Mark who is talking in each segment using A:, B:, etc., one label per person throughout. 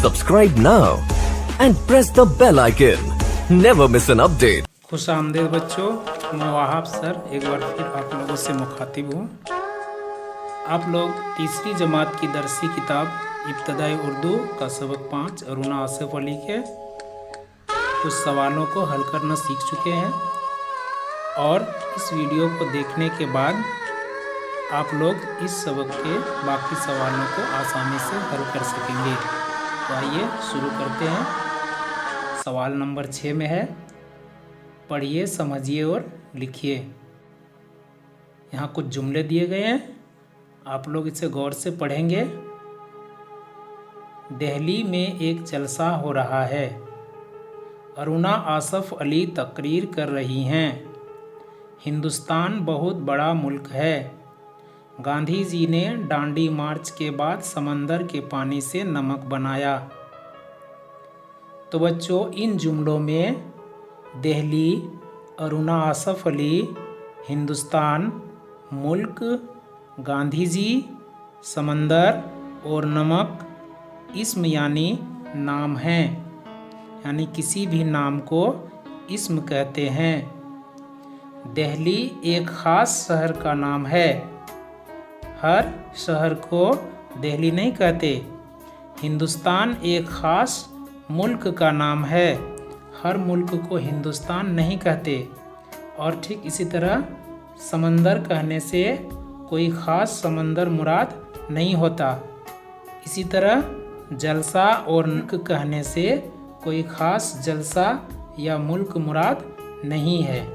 A: Subscribe now and press the bell icon. Never miss an update.
B: खुश आमदीद बच्चों, मैं वहाब सर एक बार फिर आप लोगों से मुखातिब हूँ। आप लोग तीसरी जमात की दरसी किताब इब्तदाई उर्दू का सबक 5 अरुणा आसिफ अली के कुछ सवालों को हल करना सीख चुके हैं और इस वीडियो को देखने के बाद आप लोग इस सबक के बाकी सवालों को आसानी से हल कर सकेंगे। तो आइए शुरू करते हैं। सवाल नंबर 6 में है, पढ़िए, समझिए और लिखिए। यहाँ कुछ जुमले दिए गए हैं, आप लोग इसे गौर से पढ़ेंगे। दिल्ली में एक जलसा हो रहा है। अरुणा आसिफ अली तकरीर कर रही हैं। हिंदुस्तान बहुत बड़ा मुल्क है। गांधी जी ने डांडी मार्च के बाद समंदर के पानी से नमक बनाया। तो बच्चों, इन जुमलों में दिल्ली, अरुणा आसिफ अली, हिंदुस्तान, मुल्क, गांधी जी, समंदर और नमक इस्म यानी नाम हैं, यानी किसी भी नाम को इस्म कहते हैं। दिल्ली एक ख़ास शहर का नाम है। हर शहर को दिल्ली नहीं कहते। हिंदुस्तान एक ख़ास मुल्क का नाम है। हर मुल्क को हिंदुस्तान नहीं कहते। और ठीक इसी तरह समंदर कहने से कोई ख़ास समंदर मुराद नहीं होता। इसी तरह जलसा और मुल्क कहने से कोई ख़ास जलसा या मुल्क मुराद नहीं है।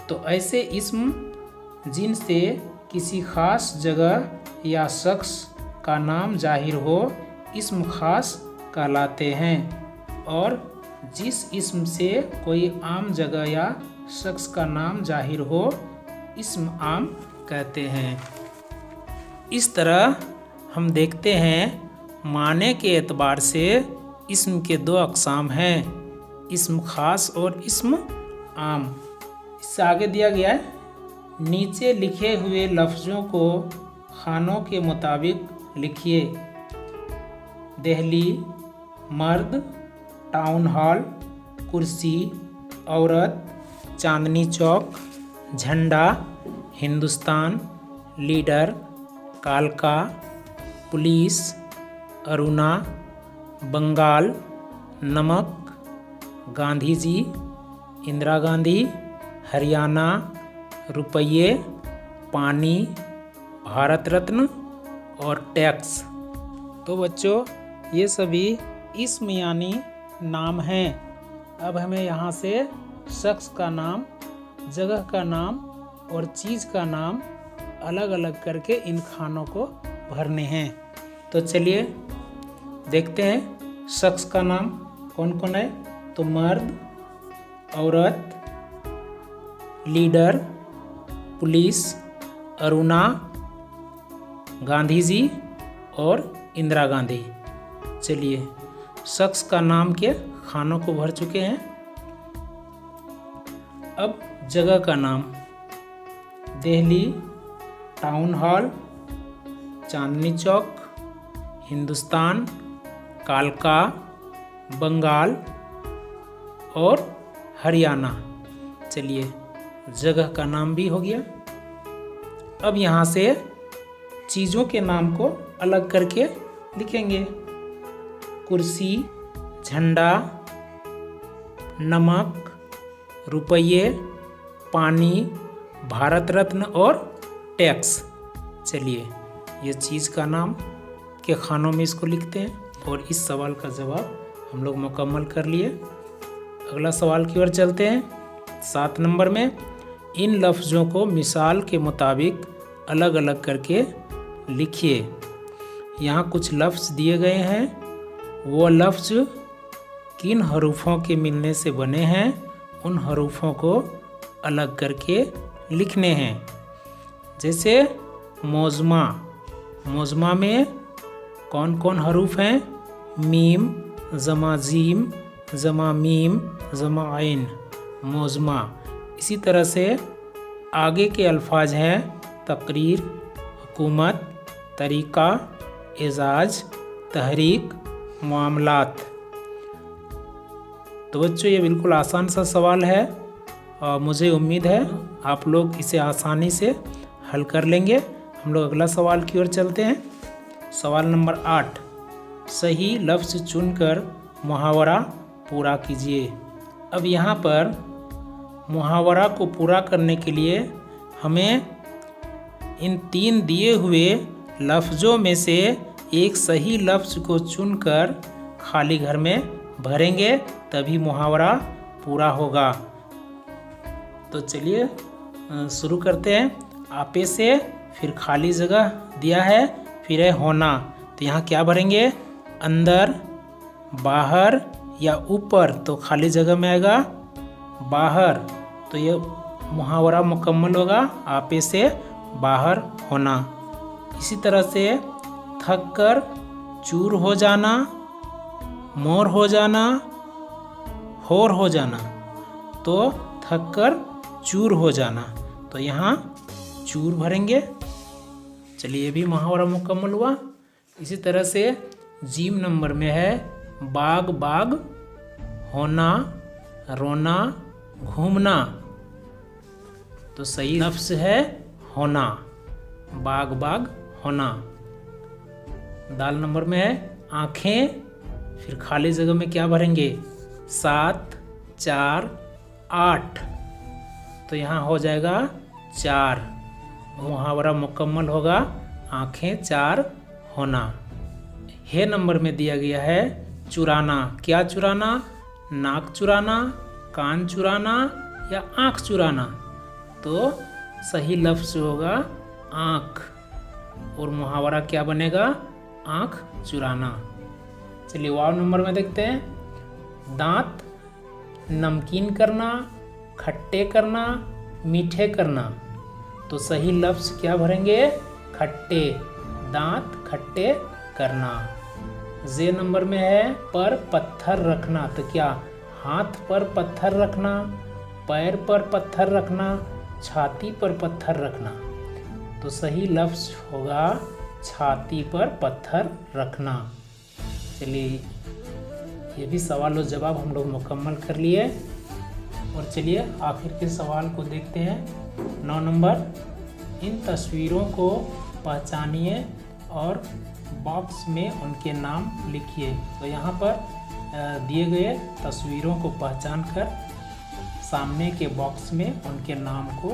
B: तो ऐसे इस्म जिनसे किसी ख़ास जगह या शख्स का नाम जाहिर हो, इस्म ख़ास कहलाते हैं। और जिस इस्म से कोई आम जगह या शख्स का नाम जाहिर हो, इस्म आम कहते हैं। इस तरह हम देखते हैं, माने के एतबार से इस्म के दो अक़साम हैं, इस्म ख़ास और इस्म आम। इससे आगे दिया गया है, नीचे लिखे हुए लफ्ज़ों को खानों के मुताबिक लिखिए। दिल्ली मर्द, टाउन हॉल, कुर्सी, औरत, चांदनी चौक, झंडा, हिंदुस्तान, लीडर, कालका, पुलिस, अरुणा, बंगाल, नमक, गांधी जी, इंदिरा गांधी, हरियाणा, रुपये, पानी, भारत रत्न और टैक्स। तो बच्चों, ये सभी इस्म यानी नाम हैं। अब हमें यहाँ से शख्स का नाम, जगह का नाम और चीज़ का नाम अलग अलग करके इन खानों को भरने हैं। तो चलिए देखते हैं शख्स का नाम कौन कौन है। तो मर्द, औरत, लीडर, पुलिस, अरुणा, गांधी जी और इंदिरा गांधी। चलिए, शख्स का नाम के खानों को भर चुके हैं। अब जगह का नाम, दिल्ली, टाउन हॉल, चांदनी चौक, हिंदुस्तान, कालका, बंगाल और हरियाणा। चलिए, जगह का नाम भी हो गया। अब यहाँ से चीज़ों के नाम को अलग करके लिखेंगे। कुर्सी, झंडा, नमक, रुपये, पानी, भारत रत्न और टैक्स। चलिए, ये चीज़ का नाम के खानों में इसको लिखते हैं और इस सवाल का जवाब हम लोग मुकम्मल कर लिए। अगला सवाल की ओर चलते हैं। 7 नंबर में, इन लफ्ज़ों को मिसाल के मुताबिक अलग अलग करके लिखिए। यहाँ कुछ लफ्ज़ दिए गए हैं, वो लफ्ज़ किन हरूफों के मिलने से बने हैं, उन हरूफों को अलग करके लिखने हैं। जैसे मौज़मा, मौज़मा में कौन कौन हरूफ हैं? Meme, Zama gym, Zama meme, Zama आइन, मौज़मा। इसी तरह से आगे के अल्फाज हैं तकरीर, हुकूमत, तरीक़ा, एजाज़, तहरीक, मामलात। तो बच्चों ये बिल्कुल आसान सा सवाल है और मुझे उम्मीद है आप लोग इसे आसानी से हल कर लेंगे। हम लोग अगला सवाल की ओर चलते हैं। सवाल नंबर 8, सही लफ्ज़ चुनकर मुहावरा पूरा कीजिए। अब यहाँ पर मुहावरा को पूरा करने के लिए हमें इन 3 दिए हुए लफ्ज़ों में से एक सही लफ्ज़ को चुनकर खाली घर में भरेंगे, तभी मुहावरा पूरा होगा। तो चलिए शुरू करते हैं। आपे से फिर खाली जगह दिया है, फिर है होना। तो यहाँ क्या भरेंगे? अंदर, बाहर या ऊपर। तो खाली जगह में आएगा बाहर। तो ये मुहावरा मुकम्मल होगा, आपे से बाहर होना। इसी तरह से थक कर चूर हो जाना, मोर हो जाना, होर हो जाना। तो थक कर चूर हो जाना, तो यहाँ चूर भरेंगे। चलिए ये भी मुहावरा मुकम्मल हुआ। इसी तरह से जीम नंबर में है बाग बाग होना, रोना, घूमना। तो सही लफ्ज़ है होना, बाग बाग होना। दाल नंबर में है आँखें, फिर खाली जगह में क्या भरेंगे? 7, 4, 8। तो यहाँ हो जाएगा 4। मुहावरा मुकम्मल होगा, आँखें 4 होना। हे नंबर में दिया गया है चुराना। क्या चुराना? नाक चुराना, कान चुराना या आँख चुराना। तो सही लफ्ज़ होगा आँख, और मुहावरा क्या बनेगा? आँख चुराना। चलिए वाव नंबर में देखते हैं। दांत नमकीन करना, खट्टे करना, मीठे करना। तो सही लफ्ज़ क्या भरेंगे? खट्टे, दांत खट्टे करना। जे नंबर में है पर पत्थर रखना। तो क्या? हाथ पर पत्थर रखना, पैर पर पत्थर रखना, छाती पर पत्थर रखना। तो सही लफ्ज़ होगा छाती पर पत्थर रखना। चलिए ये भी सवाल और जवाब हम लोग मुकम्मल कर लिए। और चलिए आखिर के सवाल को देखते हैं। 9 नंबर, इन तस्वीरों को पहचानिए और बॉक्स में उनके नाम लिखिए। तो यहाँ पर दिए गए तस्वीरों को पहचान कर सामने के बॉक्स में उनके नाम को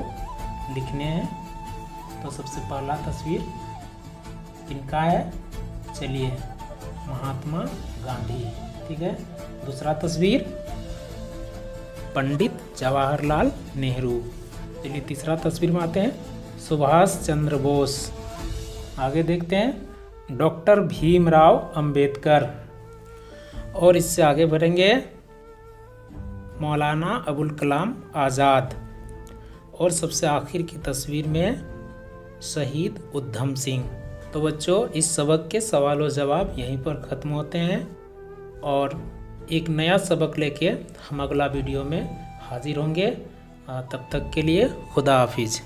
B: लिखने हैं। तो सबसे पहला तस्वीर किनका है? चलिए महात्मा गांधी, ठीक है। दूसरा तस्वीर पंडित जवाहरलाल नेहरू। चलिए तीसरा तस्वीर में आते हैं, सुभाष चंद्र बोस। आगे देखते हैं डॉक्टर भीमराव अंबेडकर। और इससे आगे बढ़ेंगे मौलाना अबुल कलाम आज़ाद। और सबसे आखिर की तस्वीर में शहीद उधम सिंह। तो बच्चों इस सबक के सवाल और जवाब यहीं पर ख़त्म होते हैं, और एक नया सबक लेके हम अगला वीडियो में हाजिर होंगे। तब तक के लिए खुदा हाफिज़।